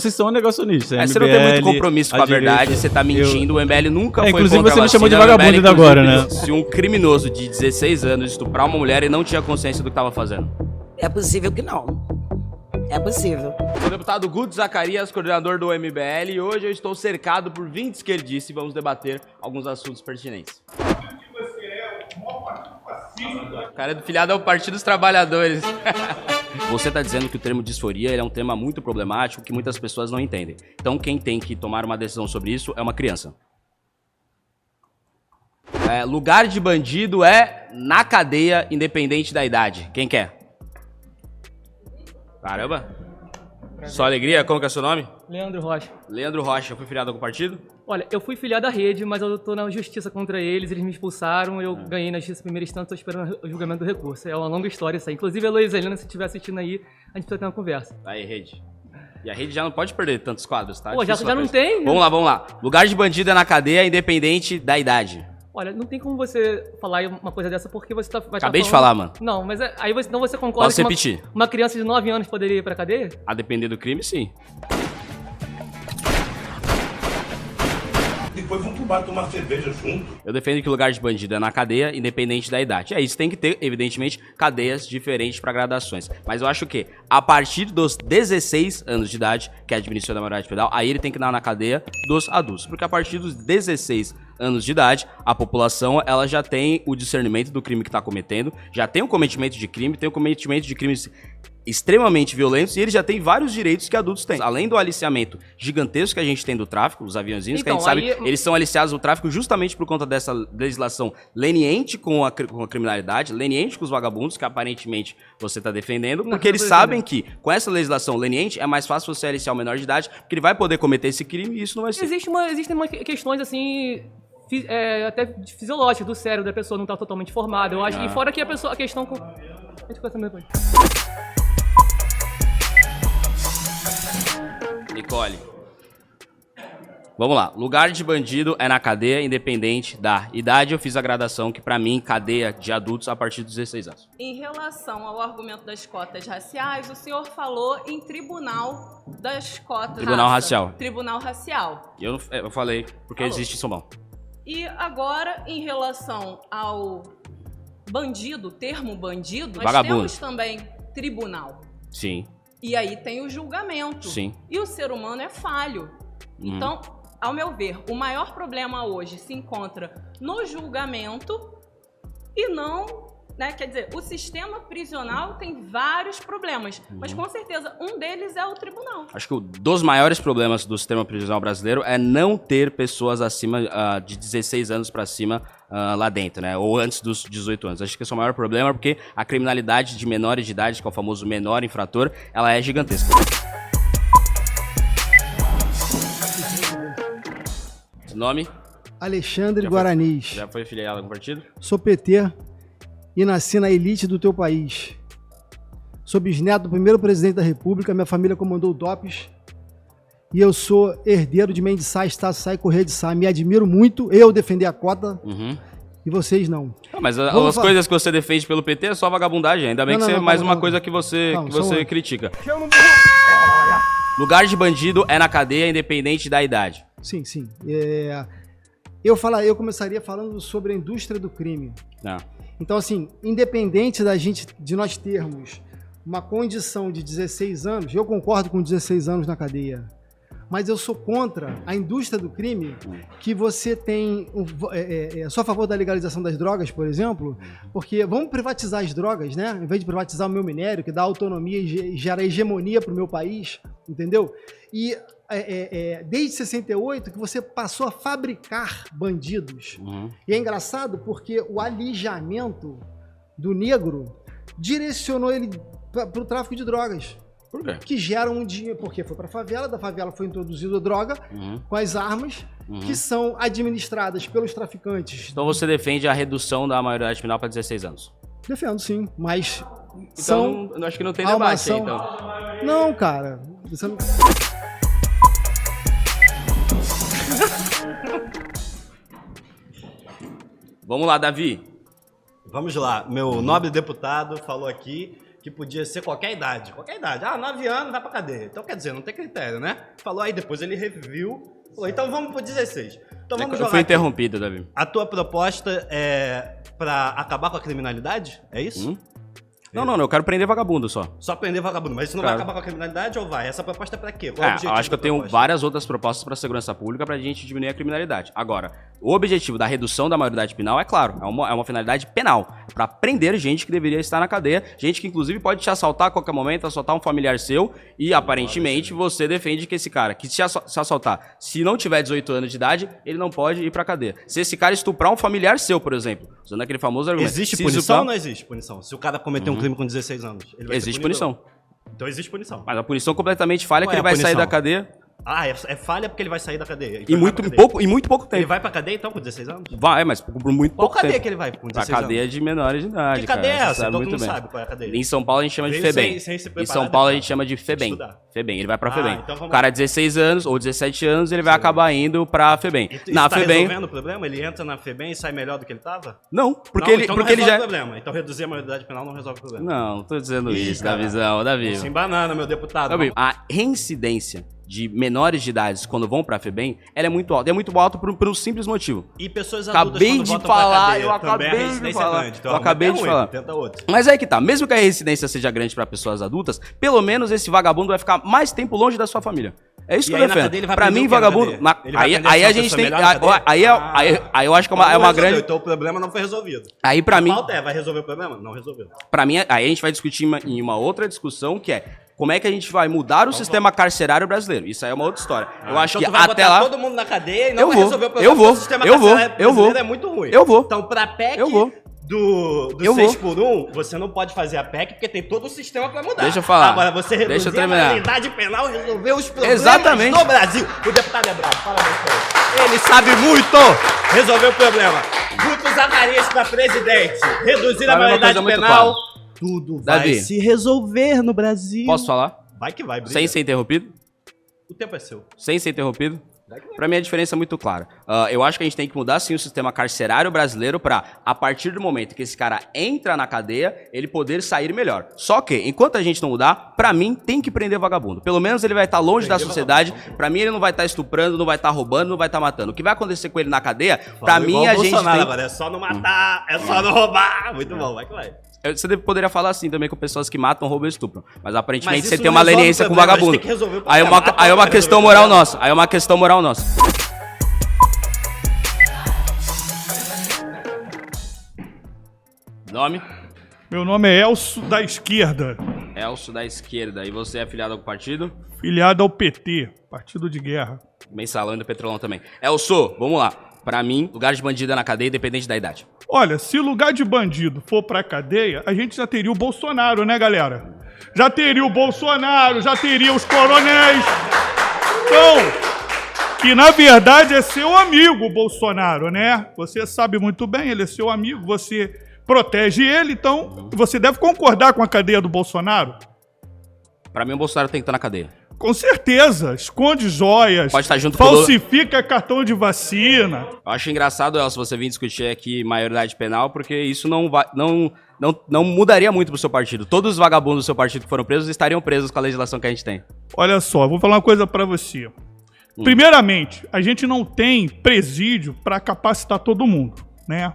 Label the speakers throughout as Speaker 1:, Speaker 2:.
Speaker 1: vocês são negacionistas.
Speaker 2: Você não tem muito compromisso com a verdade, você tá mentindo, o MBL nunca foi
Speaker 1: inclusive
Speaker 2: contra
Speaker 1: você me chamou de
Speaker 2: vacina,
Speaker 1: vagabundo ainda agora, né?
Speaker 2: Se um criminoso de 16 anos estuprar uma mulher e não tinha consciência do que tava fazendo.
Speaker 3: É possível que não. É possível.
Speaker 2: Sou o deputado Guto Zacarias, coordenador do MBL, e hoje eu estou cercado por 20 esquerdistas e vamos debater alguns assuntos pertinentes. O cara é do filiado ao Partido dos Trabalhadores. Você está dizendo que o termo disforia ele é um tema muito problemático que muitas pessoas não entendem. Então quem tem que tomar uma decisão sobre isso é uma criança. Lugar de bandido é na cadeia, independente da idade. Quem quer? Caramba. Só alegria? Como que é seu nome?
Speaker 4: Leandro Rocha.
Speaker 2: Leandro Rocha. Foi filiado a algum partido?
Speaker 4: Olha, eu fui filiado à rede, mas eu tô na justiça contra eles me expulsaram, eu ganhei na justiça primeira instância, tô esperando o julgamento do recurso. É uma longa história isso aí. Inclusive, a Heloísa Helena, se estiver assistindo aí, a gente precisa ter uma conversa.
Speaker 2: Aí, rede. E a rede já não pode perder tantos quadros, tá?
Speaker 4: Pô, já não tem?
Speaker 2: Vamos lá. Lugar de bandido é na cadeia, independente da idade.
Speaker 4: Olha, não tem como você falar uma coisa dessa porque você vai
Speaker 2: Acabei de falar, mano.
Speaker 4: Não, mas aí você concorda
Speaker 2: Posso repetir?
Speaker 4: Que uma criança de 9 anos poderia ir pra cadeia?
Speaker 2: A depender do crime, sim.
Speaker 5: Depois vão pro bar tomar cerveja junto.
Speaker 2: Eu defendo que o lugar de bandido é na cadeia, independente da idade. Isso tem que ter, evidentemente, cadeias diferentes para gradações. Mas eu acho que, a partir dos 16 anos de idade, que é a diminuição da maioridade penal, aí ele tem que dar na cadeia dos adultos. Porque a partir dos 16 anos de idade, a população ela já tem o discernimento do crime que está cometendo, já tem o cometimento de crime, tem o cometimento de crimes extremamente violentos e ele já tem vários direitos que adultos têm. Além do aliciamento gigantesco que a gente tem do tráfico, os aviãozinhos, que a gente sabe, eles são aliciados do tráfico justamente por conta dessa legislação leniente com a criminalidade, leniente com os vagabundos, que aparentemente você está defendendo, porque eles sabem que com essa legislação leniente é mais fácil você aliciar o menor de idade, porque ele vai poder cometer esse crime e isso não vai ser.
Speaker 4: Existem questões assim até fisiológicas do cérebro da pessoa não estar totalmente formada, eu acho. E fora que a questão com... A gente conversa depois.
Speaker 2: Nicole. Vamos lá. Lugar de bandido é na cadeia, independente da idade. Eu fiz a gradação que, pra mim, cadeia de adultos a partir dos 16 anos.
Speaker 6: Em relação ao argumento das cotas raciais, o senhor falou em tribunal das cotas...
Speaker 2: Tribunal racial.
Speaker 6: Tribunal racial.
Speaker 2: Eu falei, porque existe em São Paulo.
Speaker 6: E agora, em relação ao bandido, termo bandido, nós
Speaker 2: vagabundo.
Speaker 6: temos também tribunal.
Speaker 2: Sim.
Speaker 6: E aí tem o julgamento.
Speaker 2: Sim.
Speaker 6: E o ser humano é falho. Então, ao meu ver, o maior problema hoje se encontra no julgamento e não... Quer dizer, o sistema prisional tem vários problemas, mas com certeza um deles é o tribunal.
Speaker 2: Acho que um dos maiores problemas do sistema prisional brasileiro é não ter pessoas acima de 16 anos para cima lá dentro, né? Ou antes dos 18 anos. Acho que esse é o maior problema porque a criminalidade de menores de idade, que é o famoso menor infrator, ela é gigantesca. Nome?
Speaker 7: Alexandre Guaranis.
Speaker 2: Já foi filiado a algum partido?
Speaker 7: Sou PT e nasci na elite do teu país. Sou bisneto do primeiro presidente da República, minha família comandou o DOPS e eu sou herdeiro de Mendes Sá, Estácio Sá e Correia de Sá. Me admiro muito eu defender a cota e vocês não.
Speaker 2: Mas as coisas que você defende pelo PT é só vagabundagem, ainda bem que é mais uma coisa que você critica. Lugar de bandido é na cadeia, independente da idade.
Speaker 7: Sim. Eu começaria falando sobre a indústria do crime. Então, assim, independente de nós termos uma condição de 16 anos, eu concordo com 16 anos na cadeia, mas eu sou contra a indústria do crime, que você tem... sou a favor da legalização das drogas, por exemplo, porque vamos privatizar as drogas, né? Em vez de privatizar o meu minério, que dá autonomia e gera hegemonia para o meu país, entendeu? E... desde 68 que você passou a fabricar bandidos. E é engraçado porque o alijamento do negro direcionou ele para o tráfico de drogas.
Speaker 2: Por quê?
Speaker 7: Que geram um dinheiro, porque foi para a favela, da favela foi introduzida a droga com as armas que são administradas pelos traficantes.
Speaker 2: Então você defende a redução da maioridade penal para 16 anos?
Speaker 7: Defendo, sim, mas
Speaker 2: então, acho que não tem debate aí, então.
Speaker 7: Não, cara, você não...
Speaker 2: Vamos lá, Davi.
Speaker 8: Vamos lá. Meu nobre deputado falou aqui que podia ser qualquer idade. Qualquer idade. 9 anos, vai pra cadeia. Então, quer dizer, não tem critério, né? Falou aí, depois ele reviu. Falou, então vamos pro 16. Então vamos jogar.
Speaker 2: Eu fui interrompido, Davi.
Speaker 8: A tua proposta é pra acabar com a criminalidade? É isso?
Speaker 2: Não, eu quero prender vagabundo só.
Speaker 8: Só prender vagabundo, mas isso não vai acabar com a criminalidade ou vai? Essa proposta é pra quê? Qual é o objetivo
Speaker 2: eu acho que eu tenho
Speaker 8: proposta?
Speaker 2: várias outras propostas para segurança pública pra gente diminuir a criminalidade. Agora, o objetivo da redução da maioridade penal é claro, é uma finalidade penal, pra prender gente que deveria estar na cadeia, gente que inclusive pode te assaltar a qualquer momento, assaltar um familiar seu e aparentemente você defende que esse cara que se assaltar, se não tiver 18 anos de idade, ele não pode ir pra cadeia. Se esse cara estuprar um familiar seu, por exemplo, usando aquele famoso argumento.
Speaker 8: Existe punição ou não existe punição? Se o cara cometer um crime com 16 anos, ele vai
Speaker 2: existe
Speaker 8: ser
Speaker 2: punição.
Speaker 8: Então existe punição.
Speaker 2: Mas a punição completamente falha,
Speaker 8: Qual
Speaker 2: que
Speaker 8: é
Speaker 2: ele
Speaker 8: a
Speaker 2: vai sair
Speaker 8: punição?
Speaker 2: da cadeia.
Speaker 8: É falha porque ele vai sair da cadeia.
Speaker 2: Em muito pouco tempo.
Speaker 8: Ele vai pra cadeia então com 16 anos?
Speaker 2: Vai, mas por muito
Speaker 8: Qual
Speaker 2: pouco
Speaker 8: cadeia
Speaker 2: tempo.
Speaker 8: que ele vai com 16
Speaker 2: Pra cadeia
Speaker 8: anos?
Speaker 2: de menores de idade,
Speaker 8: Que cadeia
Speaker 2: cara.
Speaker 8: é
Speaker 2: Você
Speaker 8: essa? Todo
Speaker 2: muito
Speaker 8: mundo
Speaker 2: bem.
Speaker 8: sabe qual é a cadeia.
Speaker 2: Em São Paulo a gente chama de
Speaker 8: Veio
Speaker 2: FEBEM.
Speaker 8: sem se
Speaker 2: Em
Speaker 8: preparar,
Speaker 2: São Paulo a
Speaker 8: né,
Speaker 2: gente chama de FEBEM.
Speaker 8: estudar.
Speaker 2: FEBEM, ele vai pra FEBEM.
Speaker 8: então vamos
Speaker 2: O cara de 16 anos ou 17 anos, ele vai acabar indo pra FEBEM.
Speaker 8: Isso
Speaker 2: Na
Speaker 8: tá
Speaker 2: FEBEM...
Speaker 8: resolvendo o problema? Ele entra na FEBEM e sai melhor do que ele tava?
Speaker 2: Não, porque
Speaker 8: Não,
Speaker 2: ele,
Speaker 8: então
Speaker 2: porque
Speaker 8: não
Speaker 2: ele
Speaker 8: resolve
Speaker 2: já...
Speaker 8: o problema. Então reduzir a maioridade penal não resolve o problema.
Speaker 2: Não tô dizendo isso,
Speaker 8: cara.
Speaker 2: Davi.
Speaker 8: Sem banana, meu deputado.
Speaker 2: Davi, a reincidência de menores de idade quando vão pra FEBEM, ela é muito alta. É muito alta por um simples motivo.
Speaker 8: E pessoas adultas
Speaker 2: Acabei
Speaker 8: quando
Speaker 2: de
Speaker 8: voltam
Speaker 2: falar,
Speaker 8: pra cadeia,
Speaker 2: eu
Speaker 8: também
Speaker 2: acabei
Speaker 8: a
Speaker 2: de
Speaker 8: reincidência
Speaker 2: falar.
Speaker 8: é grande. Então,
Speaker 2: Eu acabei de falar.
Speaker 8: Tenta outro.
Speaker 2: Mas aí que tá, mesmo que a reincidência seja grande pra pessoas adultas, pelo menos esse vagabundo vai ficar mais tempo longe da sua família. É isso
Speaker 8: E
Speaker 2: que
Speaker 8: aí
Speaker 2: eu
Speaker 8: na
Speaker 2: defendo.
Speaker 8: cadeia ele vai
Speaker 2: Pra
Speaker 8: aprender
Speaker 2: mim,
Speaker 8: o quê na
Speaker 2: vagabundo...
Speaker 8: cadeia? Ele vai aprender
Speaker 2: Aí
Speaker 8: a
Speaker 2: a
Speaker 8: ser uma
Speaker 2: gente
Speaker 8: pessoa
Speaker 2: tem...
Speaker 8: melhor na cadeia?
Speaker 2: Aí eu acho que é uma
Speaker 8: Não
Speaker 2: grande...
Speaker 8: resolveu, então o problema não foi resolvido.
Speaker 2: Aí pra mim...
Speaker 8: A pauta vai resolver o problema? Não resolveu.
Speaker 2: Pra mim, aí a gente vai discutir em uma outra discussão, que é como é que a gente vai mudar o sistema carcerário brasileiro. Isso aí é uma outra história. Eu acho
Speaker 8: Então
Speaker 2: que
Speaker 8: tu vai
Speaker 2: até
Speaker 8: botar
Speaker 2: lá...
Speaker 8: todo mundo na cadeia e não
Speaker 2: Eu
Speaker 8: vai
Speaker 2: vou,
Speaker 8: resolver o problema.
Speaker 2: eu vou,
Speaker 8: porque o sistema
Speaker 2: eu vou,
Speaker 8: carcerário
Speaker 2: eu vou.
Speaker 8: brasileiro é muito ruim.
Speaker 2: Eu vou.
Speaker 8: Então pra PEC
Speaker 2: Eu vou.
Speaker 8: do
Speaker 2: Eu
Speaker 8: 6x1, você não pode fazer a PEC porque tem todo o sistema pra mudar.
Speaker 2: Deixa eu falar.
Speaker 8: Agora você
Speaker 2: Deixa eu
Speaker 8: reduzir a
Speaker 2: terminar.
Speaker 8: maioridade penal e resolver os problemas
Speaker 2: Exatamente.
Speaker 8: do Brasil. O deputado é bravo, fala você. Ele sabe muito resolver o problema. Guto Zacarias pra presidente. Reduzir a
Speaker 2: Sabe uma
Speaker 8: maioridade
Speaker 2: coisa muito
Speaker 8: penal.
Speaker 2: clara.
Speaker 8: Tudo vai
Speaker 2: Davi.
Speaker 8: se resolver no Brasil.
Speaker 2: Posso falar?
Speaker 8: Vai que vai, briga.
Speaker 2: Sem ser interrompido?
Speaker 8: O tempo é seu.
Speaker 2: Sem ser interrompido? Pra mim a diferença é muito clara. Eu acho que a gente tem que mudar sim o sistema carcerário brasileiro pra, a partir do momento que esse cara entra na cadeia, ele poder sair melhor. Só que, enquanto a gente não mudar, pra mim tem que prender vagabundo. Pelo menos ele vai estar longe da sociedade. Pra mim ele não vai estar estuprando, não vai estar roubando, não vai estar matando. O que vai acontecer com ele na cadeia, pra mim
Speaker 8: igual
Speaker 2: a
Speaker 8: o
Speaker 2: gente
Speaker 8: Bolsonaro
Speaker 2: tem...
Speaker 8: agora, é só não matar, é só não roubar. Muito bom, vai que vai.
Speaker 2: Você poderia falar assim também com pessoas que matam, roubam e estupram. Mas aparentemente
Speaker 8: Mas
Speaker 2: você
Speaker 8: isso
Speaker 2: tem
Speaker 8: não
Speaker 2: uma
Speaker 8: resolve
Speaker 2: leniência
Speaker 8: o
Speaker 2: com
Speaker 8: problema, a gente
Speaker 2: vagabundo.
Speaker 8: tem que resolver o
Speaker 2: Aí é
Speaker 8: problema.
Speaker 2: uma, aí é uma questão moral nossa. Aí é uma questão moral nossa. Nome?
Speaker 9: Meu nome é Elcio da Esquerda,
Speaker 2: Elcio da Esquerda. E você é filiado ao partido?
Speaker 9: filiado ao PT, Partido de Guerra.
Speaker 2: Mensalão e do Petrolão também. Elcio, vamos lá. Pra mim, lugar de bandido é na cadeia, independente da idade.
Speaker 9: Olha, se lugar de bandido for pra cadeia, a gente já teria o Bolsonaro, né, galera? Já teria o Bolsonaro, já teria os coronéis. Então, que na verdade é seu amigo o Bolsonaro, né? Você sabe muito bem, ele é seu amigo, você protege ele, então você deve concordar com a cadeia do Bolsonaro.
Speaker 2: Pra mim, o Bolsonaro tem que estar na cadeia.
Speaker 9: Com certeza, esconde joias,
Speaker 2: Pode estar junto com o Lula.
Speaker 9: falsifica cartão de vacina.
Speaker 2: Eu acho engraçado, Elcio, você vir discutir aqui maioridade penal, porque isso não mudaria muito pro seu partido. Todos os vagabundos do seu partido que foram presos estariam presos com a legislação que a gente tem.
Speaker 9: Olha só, eu vou falar uma coisa pra você. Primeiramente, a gente não tem presídio pra capacitar todo mundo, né?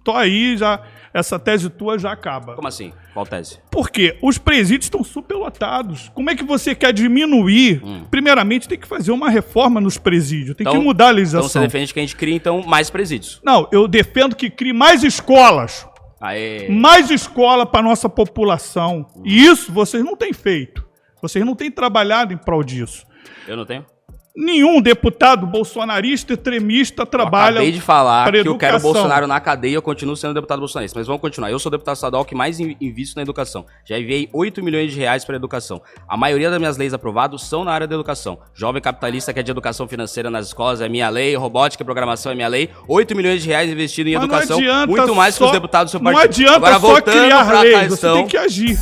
Speaker 9: Então aí já essa tese tua já acaba.
Speaker 2: Como assim? Qual tese?
Speaker 9: Porque os presídios estão superlotados. Como é que você quer diminuir? Primeiramente, tem que fazer uma reforma nos presídios. Tem que mudar a legislação.
Speaker 2: Então você defende que a gente crie, então, mais presídios.
Speaker 9: Não, eu defendo que crie mais escolas.
Speaker 2: Aê.
Speaker 9: Mais escola para nossa população. E isso vocês não têm feito. Vocês não têm trabalhado em prol disso.
Speaker 2: Eu não tenho?
Speaker 9: Nenhum deputado bolsonarista, extremista trabalha.
Speaker 2: Eu acabei de falar
Speaker 9: para
Speaker 2: que eu quero o
Speaker 9: educação.
Speaker 2: Bolsonaro na cadeia e eu continuo sendo deputado bolsonarista. Mas vamos continuar. Eu sou o deputado estadual que mais invisto na educação. Já enviei 8 milhões de reais para a educação. A maioria das minhas leis aprovadas são na área da educação. Jovem capitalista, que é de educação financeira nas escolas, é minha lei. Robótica e programação é minha lei. 8 milhões de reais investido em
Speaker 9: Mas
Speaker 2: educação.
Speaker 9: não adianta
Speaker 2: Muito mais que
Speaker 9: só-
Speaker 2: os deputados do seu
Speaker 9: Não
Speaker 2: partido.
Speaker 9: adianta
Speaker 2: Agora,
Speaker 9: só
Speaker 2: voltando
Speaker 9: criar
Speaker 2: pra
Speaker 9: leis, você
Speaker 2: questão...
Speaker 9: tem que agir.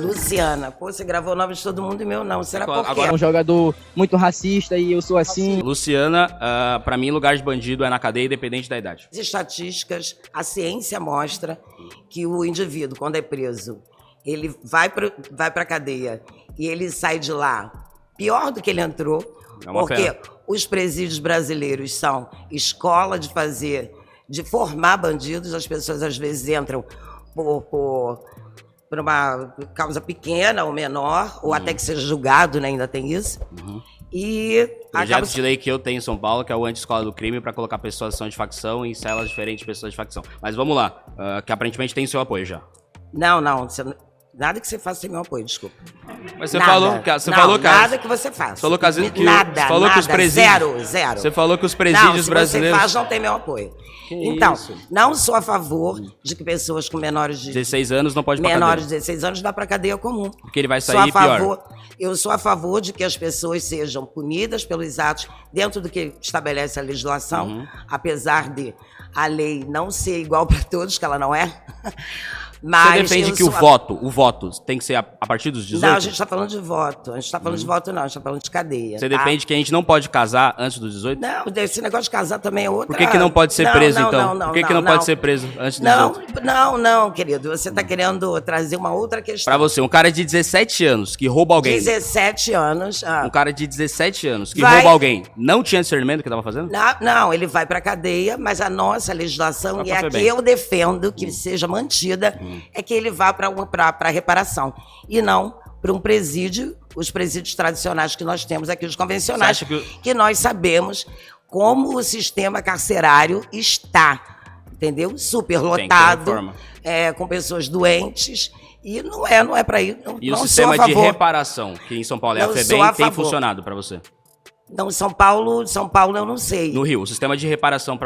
Speaker 3: Luciana. Pô, você gravou o nome de todo mundo e meu não. Será por quê?
Speaker 10: É um jogador muito racista e eu sou assim.
Speaker 2: Luciana, pra mim, lugar de bandido é na cadeia, independente da idade.
Speaker 3: As estatísticas, a ciência mostra que o indivíduo, quando é preso, ele vai pra cadeia e ele sai de lá pior do que ele entrou, porque os presídios brasileiros são escola de formar bandidos. As pessoas às vezes entram por uma causa pequena ou menor, ou até que seja julgado, né? Ainda tem isso. E
Speaker 2: projeto de lei que eu tenho em São Paulo, que é o Anti-Escola do Crime, para colocar pessoas que são de facção em celas diferentes de pessoas de facção. Mas vamos lá, que aparentemente tem seu apoio já.
Speaker 3: Não, nada que você faça sem meu apoio, desculpa.
Speaker 2: Mas você
Speaker 3: nada.
Speaker 2: falou que
Speaker 3: nada que você faça.
Speaker 2: Você falou que os
Speaker 3: presídios... Zero.
Speaker 2: Você falou que os presídios brasileiros...
Speaker 3: Você faz, não tem meu apoio. Então, não sou a favor de que pessoas com menores de
Speaker 2: 16 anos não pode ir pra cadeia.
Speaker 3: Menores de 16 anos dá pra cadeia comum.
Speaker 2: Porque ele vai sair pior.
Speaker 3: Eu sou a favor de que as pessoas sejam punidas pelos atos dentro do que estabelece a legislação, apesar de a lei não ser igual para todos, que ela não é. Mas
Speaker 2: você defende que o voto tem que ser a partir dos 18?
Speaker 3: Não, a gente está falando de voto. A gente está falando de voto, não. A gente está falando de cadeia.
Speaker 2: Você defende que a gente não pode casar antes dos 18?
Speaker 3: Não, esse negócio de casar também é outra...
Speaker 2: Por que não pode ser preso, então? Por que não pode ser preso antes dos 18?
Speaker 3: Não, querido. Você está querendo trazer uma outra questão.
Speaker 2: Pra você, um cara de 17 anos que rouba alguém...
Speaker 3: 17 anos...
Speaker 2: Um cara de 17 anos que rouba alguém, não tinha discernimento do que estava fazendo?
Speaker 3: Não, ele vai pra cadeia, mas a nossa legislação, e a que eu defendo que seja mantida, é que ele vá para reparação. E não para um presídio, os presídios tradicionais que nós temos aqui, os convencionais, que nós sabemos como o sistema carcerário está, entendeu? Superlotado, com pessoas doentes, e não é para ir.
Speaker 2: E o sistema de reparação, que em São Paulo é a FEBEM, tem funcionado para você?
Speaker 3: Não, São Paulo eu não sei.
Speaker 2: No Rio, o sistema de reparação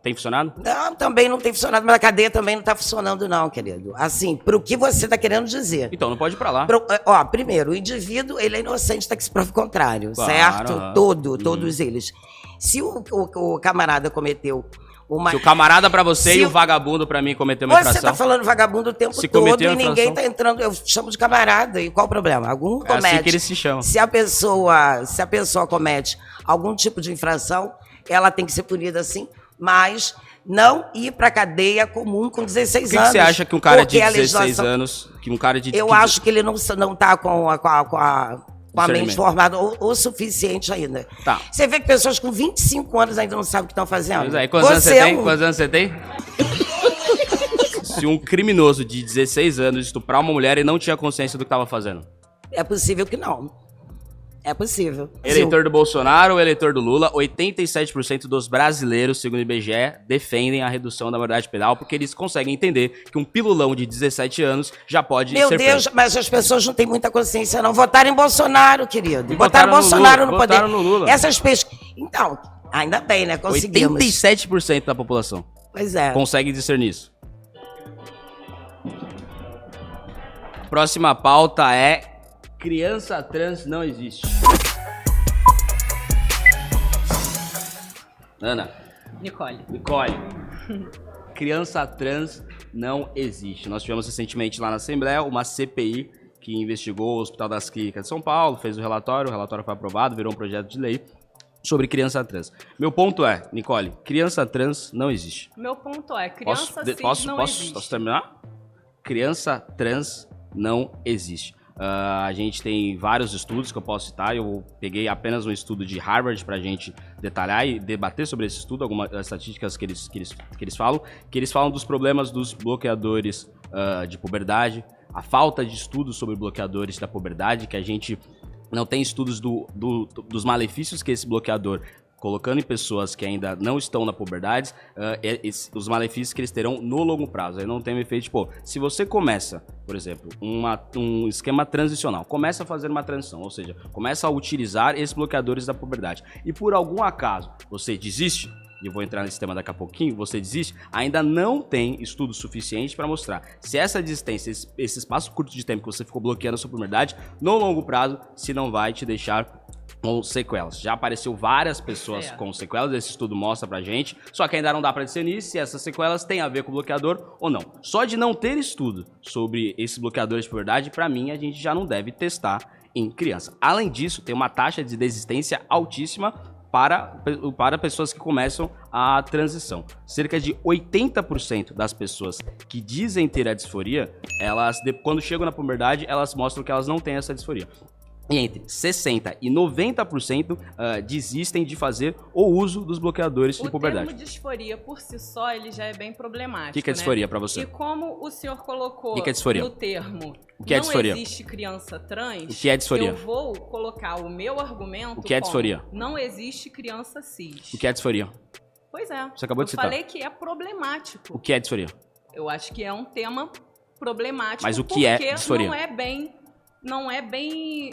Speaker 2: tem funcionado?
Speaker 3: Não, também não tem funcionado, mas a cadeia também não está funcionando não, querido. Assim, pro que você está querendo dizer.
Speaker 2: Então, não pode ir pra lá.
Speaker 3: Primeiro, o indivíduo, ele é inocente até que se prove o contrário,
Speaker 2: claro,
Speaker 3: certo? Todos eles. Se o camarada cometeu uma...
Speaker 2: Se o camarada pra você e o vagabundo pra mim cometeu uma infração...
Speaker 3: Você tá falando vagabundo o tempo todo e ninguém tá entrando... Eu chamo de camarada, e qual o problema? Algum comete...
Speaker 2: É assim que eles se chamam.
Speaker 3: Se a pessoa comete algum tipo de infração, ela tem que ser punida assim, mas não ir pra cadeia comum com 16 anos.
Speaker 2: Por que você acha que um cara de 16 anos...
Speaker 3: Eu acho que ele não tá com a mente formada o suficiente ainda.
Speaker 2: Tá.
Speaker 3: Você vê que pessoas com 25 anos ainda não sabem o que estão fazendo.
Speaker 2: Pois é. Quantos anos você tem? Quantos anos você tem? Se um criminoso de 16 anos estuprar uma mulher e não tinha consciência do que estava fazendo?
Speaker 3: É possível que não. É possível.
Speaker 2: Eleitor do Bolsonaro ou eleitor do Lula, 87% dos brasileiros, segundo o IBGE, defendem a redução da maioridade penal porque eles conseguem entender que um pilulão de 17 anos já pode ser preso. Meu Deus,
Speaker 3: mas as pessoas não têm muita consciência, não. Votaram em Bolsonaro, querido. Votaram Bolsonaro no poder.
Speaker 2: No Lula.
Speaker 3: Essas pesquisas... Então, ainda bem, né? Conseguimos.
Speaker 2: 87% da população.
Speaker 3: Pois é.
Speaker 2: Consegue discernir isso. Próxima pauta é... Criança trans não existe. Ana.
Speaker 6: Nicole.
Speaker 2: Criança trans não existe. Nós tivemos recentemente lá na Assembleia uma CPI que investigou o Hospital das Clínicas de São Paulo, fez o relatório foi aprovado, virou um projeto de lei sobre criança trans. Meu ponto é, Nicole, criança trans não existe.
Speaker 6: Meu ponto é, criança cis não existe.
Speaker 2: Posso terminar? Criança trans não existe. A gente tem vários estudos que eu posso citar. Eu peguei apenas um estudo de Harvard para a gente detalhar e debater sobre esse estudo, algumas estatísticas que eles falam dos problemas dos bloqueadores de puberdade, a falta de estudos sobre bloqueadores da puberdade, que a gente não tem estudos dos malefícios que esse bloqueador, colocando em pessoas que ainda não estão na puberdade, os malefícios que eles terão no longo prazo. Aí não tem um efeito, tipo, se você começa, por exemplo, um esquema transicional, começa a fazer uma transição, ou seja, começa a utilizar esses bloqueadores da puberdade, e por algum acaso você desiste, e eu vou entrar nesse tema daqui a pouquinho, você desiste, ainda não tem estudo suficiente para mostrar se essa desistência, esse espaço curto de tempo que você ficou bloqueando a sua puberdade, no longo prazo, se não vai te deixar com sequelas. Já apareceu várias pessoas com sequelas, esse estudo mostra pra gente, só que ainda não dá pra discernir se essas sequelas têm a ver com o bloqueador ou não. Só de não ter estudo sobre esses bloqueadores de puberdade, pra mim, a gente já não deve testar em criança. Além disso, tem uma taxa de desistência altíssima para pessoas que começam a transição. Cerca de 80% das pessoas que dizem ter a disforia, elas, quando chegam na puberdade, elas mostram que elas não têm essa disforia. E entre 60% e 90% desistem de fazer o uso dos bloqueadores de puberdade.
Speaker 6: O termo disforia, por si só, ele já é bem problemático.
Speaker 2: O que é disforia pra você?
Speaker 6: E como o senhor colocou
Speaker 2: que é disforia?
Speaker 6: no termo
Speaker 2: o que é disforia?
Speaker 6: Não existe criança trans,
Speaker 2: o que é disforia?
Speaker 6: Eu vou colocar o meu argumento
Speaker 2: o que é disforia?
Speaker 6: Não existe criança cis.
Speaker 2: O que é disforia?
Speaker 6: Pois é.
Speaker 2: Você acabou de citar.
Speaker 6: Eu falei que é problemático.
Speaker 2: O que é disforia?
Speaker 6: Eu acho que é um tema problemático.
Speaker 2: Mas o que é disforia?
Speaker 6: Não é bem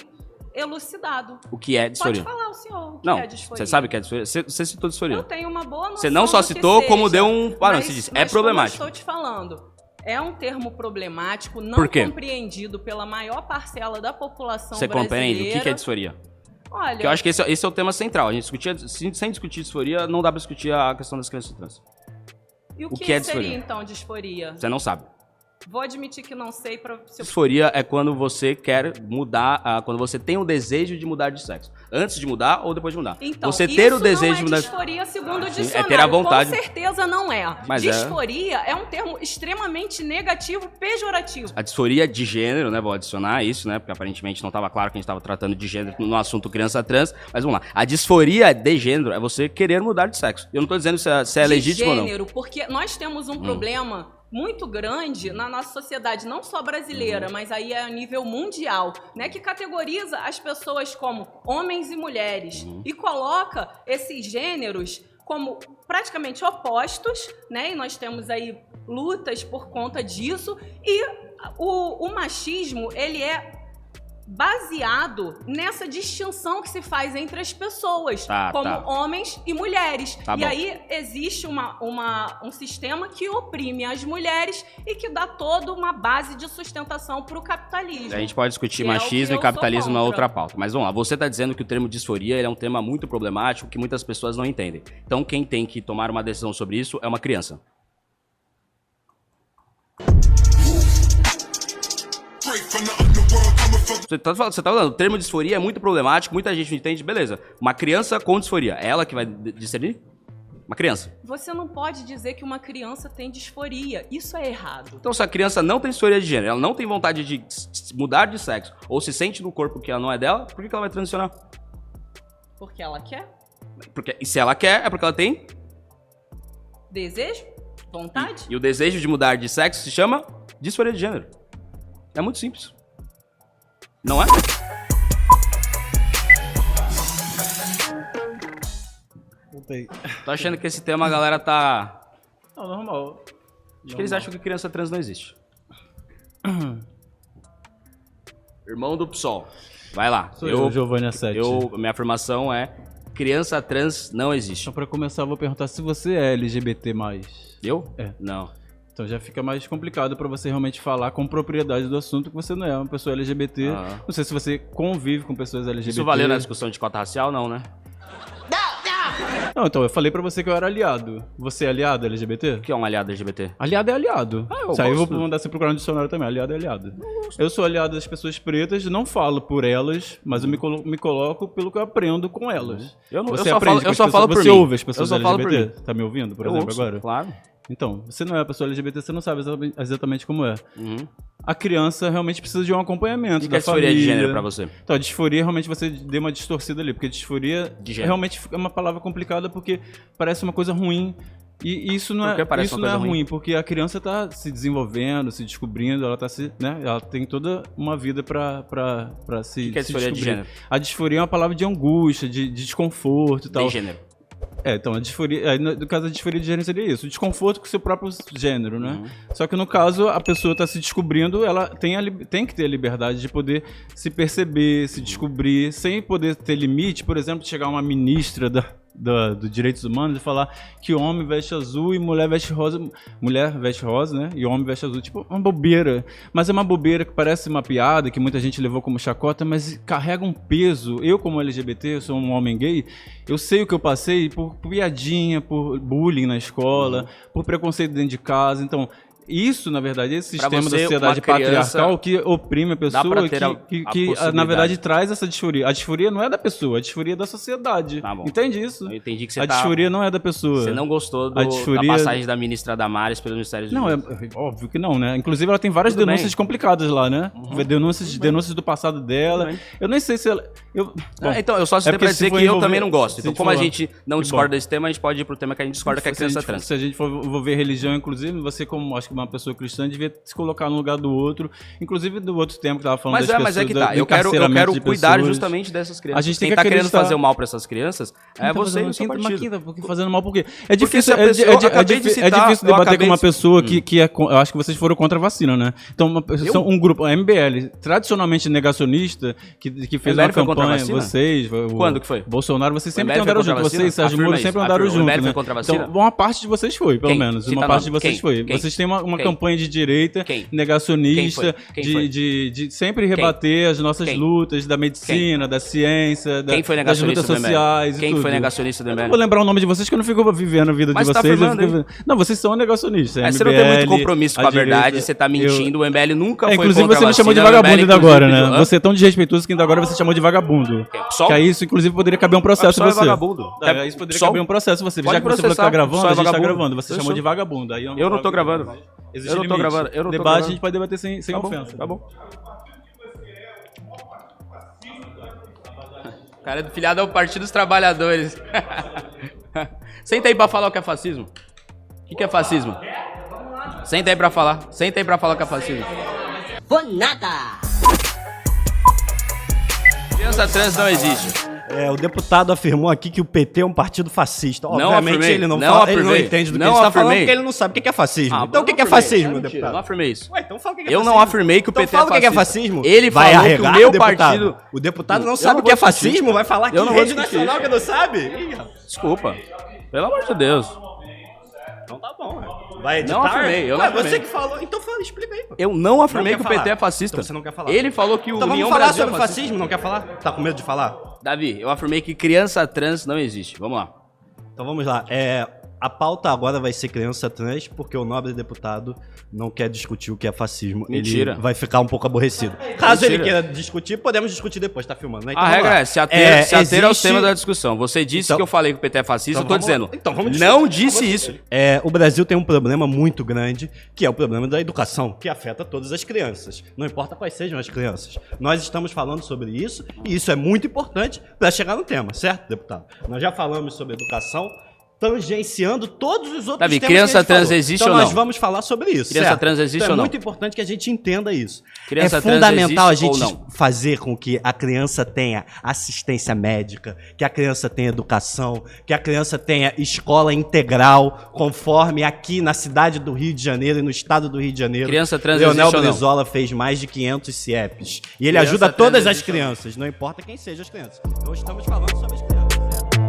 Speaker 6: elucidado.
Speaker 2: O que é disforia?
Speaker 6: Pode falar o senhor o que
Speaker 2: não,
Speaker 6: é disforia.
Speaker 2: Você sabe o que é disforia? Você citou disforia.
Speaker 6: Eu tenho uma boa noção.
Speaker 2: Você não só citou, como deu um parâmetro. Você disse, é problemático.
Speaker 6: Como eu estou te falando, é um termo problemático, não compreendido pela maior parcela da população brasileira. Você compreende
Speaker 2: o que é disforia?
Speaker 6: Olha...
Speaker 2: Porque eu acho que esse é o tema central. A gente sem discutir disforia, não dá pra discutir a questão das crianças trans.
Speaker 6: E o que é seria, então, disforia?
Speaker 2: Você não sabe.
Speaker 6: Vou admitir que não sei para...
Speaker 2: Disforia é quando você quer mudar, quando você tem o desejo de mudar de sexo. Antes de mudar ou depois de mudar.
Speaker 6: Então,
Speaker 2: você ter o desejo de mudar.
Speaker 6: Disforia segundo o dicionário.
Speaker 2: É ter a vontade.
Speaker 6: Com certeza não é.
Speaker 2: Mas
Speaker 6: disforia é um termo extremamente negativo, pejorativo.
Speaker 2: A disforia de gênero, né? Vou adicionar isso, né? Porque aparentemente não estava claro que a gente estava tratando de gênero no assunto criança trans. Mas vamos lá. A disforia de gênero é você querer mudar de sexo. Eu não estou dizendo se é legítimo ou não. De
Speaker 6: gênero, porque nós temos um problema muito grande na nossa sociedade, não só brasileira, mas aí é a nível mundial, né, que categoriza as pessoas como homens e mulheres e coloca esses gêneros como praticamente opostos, né, e nós temos aí lutas por conta disso, e o machismo, ele é baseado nessa distinção que se faz entre as pessoas, como homens e mulheres. E aí existe um sistema que oprime as mulheres e que dá toda uma base de sustentação para o capitalismo.
Speaker 2: A gente pode discutir machismo e capitalismo na outra pauta. Mas vamos lá, você está dizendo que o termo disforia ele é um tema muito problemático que muitas pessoas não entendem. Então quem tem que tomar uma decisão sobre isso é uma criança. Você tá falando, o termo disforia é muito problemático, muita gente não entende, beleza. Uma criança com disforia, é ela que vai discernir? Uma criança.
Speaker 6: Você não pode dizer que uma criança tem disforia, isso é errado.
Speaker 2: Então se a criança não tem disforia de gênero, ela não tem vontade de mudar de sexo, ou se sente no corpo que ela não é dela, por que ela vai transicionar?
Speaker 6: Porque ela quer.
Speaker 2: E se ela quer, é porque ela tem...
Speaker 6: Desejo? Vontade?
Speaker 2: E o desejo de mudar de sexo se chama disforia de gênero. É muito simples. Não é?
Speaker 1: Voltei.
Speaker 2: Tô achando que esse tema a galera tá...
Speaker 1: Não, normal.
Speaker 2: Acho que eles acham que criança trans não existe. Irmão do PSOL. Vai lá.
Speaker 1: Sou eu, Giovanni A7.
Speaker 2: Minha afirmação é criança trans não existe.
Speaker 1: Então pra começar eu vou perguntar se você é LGBT+.
Speaker 2: Eu?
Speaker 1: É.
Speaker 2: Não.
Speaker 1: Então já fica mais complicado pra você realmente falar com propriedade do assunto que você não é uma pessoa LGBT. Não sei se você convive com pessoas LGBT.
Speaker 2: Isso valeu na discussão de cota racial, não, né?
Speaker 1: Não, então eu falei pra você que eu era aliado. Você é aliado LGBT?
Speaker 2: O que é um aliado LGBT?
Speaker 1: Aliado é aliado.
Speaker 2: Isso aí
Speaker 1: eu vou mandar você procurar no dicionário também. Aliado é aliado. Eu sou aliado das pessoas pretas, não falo por elas, mas eu me coloco pelo que eu aprendo com elas.
Speaker 2: Eu
Speaker 1: só falo por mim. Você ouve as pessoas LGBT? Tá me ouvindo, por exemplo,
Speaker 2: ouço,
Speaker 1: agora?
Speaker 2: Claro.
Speaker 1: Então, você não é a pessoa LGBT, você não sabe exatamente como é. A criança realmente precisa de um acompanhamento da família.
Speaker 2: O que é disforia de gênero pra você?
Speaker 1: Então, a disforia, realmente você deu uma distorcida ali, porque disforia realmente é uma palavra complicada porque parece uma coisa ruim. E isso não é ruim, porque a criança tá se desenvolvendo, se descobrindo, ela tá ela tem toda uma vida pra se,
Speaker 2: que é disforia de gênero?
Speaker 1: A disforia é uma palavra de angústia, de desconforto e tal.
Speaker 2: De gênero.
Speaker 1: Então, a disforia, no caso, a disforia de gênero seria isso, o desconforto com o seu próprio gênero, né? Só que no caso, a pessoa está se descobrindo, ela tem que ter a liberdade de poder se perceber, se descobrir, sem poder ter limite, por exemplo, chegar uma ministra do direitos humanos de falar que homem veste azul e mulher veste rosa. Mulher veste rosa, né? E homem veste azul. Tipo, uma bobeira. Mas é uma bobeira que parece uma piada, que muita gente levou como chacota, mas carrega um peso. Eu, como LGBT, eu sou um homem gay, eu sei o que eu passei por piadinha, por bullying na escola, por preconceito dentro de casa. Então, isso, na verdade, esse sistema da sociedade patriarcal que oprime a pessoa, que na verdade traz essa disforia. A disforia não é da pessoa, a disforia é da sociedade.
Speaker 2: Tá bom.
Speaker 1: Entende isso?
Speaker 2: Eu entendi que você
Speaker 1: a disforia não é da pessoa.
Speaker 2: Você não gostou da passagem da ministra Damares pelo Ministério da Justiça?
Speaker 1: Não, é óbvio que não, né? Inclusive, ela tem várias denúncias complicadas lá, né? Denúncias do passado dela. Eu nem sei se ela...
Speaker 2: então, eu só citei pra dizer que eu também não gosto. Então, como a gente não discorda desse tema, a gente pode ir pro tema que a gente discorda, que é a criança trans.
Speaker 1: Se a gente for envolver religião, inclusive, você, como acho que uma pessoa cristã, devia se colocar no lugar do outro, inclusive do outro tema que tava falando das pessoas.
Speaker 2: Mas é que tá, eu quero cuidar justamente dessas crianças.
Speaker 1: A gente tem
Speaker 2: quem
Speaker 1: que
Speaker 2: tá querendo fazer o mal pra essas crianças é você e o seu partido.
Speaker 1: Fazendo mal por quê? É difícil debater com uma pessoa que é... Eu acho que vocês foram contra a vacina, né? Então, um grupo, a MBL, tradicionalmente negacionista, que fez uma campanha, vocês...
Speaker 2: Quando que foi?
Speaker 1: Bolsonaro, vocês sempre andaram juntos. Vocês, Sérgio Moro, sempre andaram juntos, né? Então, uma parte de vocês foi, pelo menos. Uma parte de vocês foi. Vocês têm uma campanha de direita, negacionista, de sempre rebater as nossas lutas da medicina, da ciência, das lutas sociais e tudo.
Speaker 2: Quem foi negacionista do MBL?
Speaker 1: Eu não vou lembrar o nome de vocês, que eu não fico vivendo a vida de vocês. Não, vocês são negacionistas.
Speaker 2: Mas você não tem muito compromisso com a verdade, você tá mentindo, o MBL nunca foi
Speaker 1: inclusive você me chamou de vagabundo ainda agora, né? Você é tão desrespeitoso que ainda agora você chamou de vagabundo. Que aí isso, inclusive, poderia caber um processo em você. Isso poderia caber um processo em você. Já que você falou que tá gravando, a gente tá gravando. Você chamou de vagabundo.
Speaker 2: Eu não tô gravando. Eu não tô gravando.
Speaker 1: Debate a gente pode debater sem ofensa.
Speaker 2: Tá bom. O cara é do filiado ao Partido dos Trabalhadores. Senta aí pra falar o que é fascismo. O que é fascismo? Senta aí pra falar. Senta aí pra falar o que é fascismo.
Speaker 3: Vou nada!
Speaker 2: Criança trans não existe.
Speaker 8: O deputado afirmou aqui que o PT é um partido fascista. Obviamente ele não entende do que ele está falando, porque ele não sabe o que é fascismo. Então o que é fascismo, deputado?
Speaker 2: Eu não afirmei isso.
Speaker 8: Ué, então fala o que é
Speaker 2: fascismo. Eu não afirmei que o PT é fascista.
Speaker 8: Fala o que é fascismo.
Speaker 2: Ele falou que o meu partido...
Speaker 8: O deputado não sabe o que é fascismo, vai falar que é rede nacional que não sabe?
Speaker 2: Desculpa. Pelo amor de Deus.
Speaker 8: Então tá bom, vai editar?
Speaker 2: Não afirmei, eu não afirmei.
Speaker 8: Você que falou, então fala, explica aí.
Speaker 2: Eu não afirmei que o PT é fascista.
Speaker 8: Então você não quer falar.
Speaker 2: Ele falou que o
Speaker 8: União Brasil é fascista. Então vamos falar sobre fascismo, não quer falar? Tá com medo de falar?
Speaker 2: Davi, eu afirmei que criança trans não existe. Vamos lá.
Speaker 8: Então vamos lá. A pauta agora vai ser criança trans, porque o nobre deputado não quer discutir o que é fascismo.
Speaker 2: Mentira.
Speaker 8: Ele vai ficar um pouco aborrecido. Caso ele queira discutir, podemos discutir depois, tá filmando, né? Então,
Speaker 2: a regra é se ater aos temas da discussão. Você disse que eu falei que o PT é fascista, então eu tô dizendo.
Speaker 8: Então vamos
Speaker 2: não disse isso.
Speaker 8: O Brasil tem um problema muito grande, que é o problema da educação, que afeta todas as crianças. Não importa quais sejam as crianças. Nós estamos falando sobre isso, e isso é muito importante para chegar no tema, certo, deputado? Nós já falamos sobre educação, tangenciando todos os outros
Speaker 2: Davi,
Speaker 8: temas
Speaker 2: criança trans existe
Speaker 8: então
Speaker 2: ou não?
Speaker 8: Nós vamos falar sobre isso.
Speaker 2: Criança trans existe ou não?
Speaker 8: É muito importante que a gente entenda isso.
Speaker 2: Criança
Speaker 8: é fundamental a gente
Speaker 2: não?
Speaker 8: fazer com que a criança tenha assistência médica, que a criança tenha educação, que a criança tenha escola integral, conforme aqui na cidade do Rio de Janeiro e no estado do Rio de Janeiro.
Speaker 2: Criança trans
Speaker 8: Leonel
Speaker 2: existe ou não?
Speaker 8: Brizola fez mais de 500 CIEPs. E ele ajuda todas as crianças, não importa quem seja as crianças. Então estamos falando sobre as crianças, certo?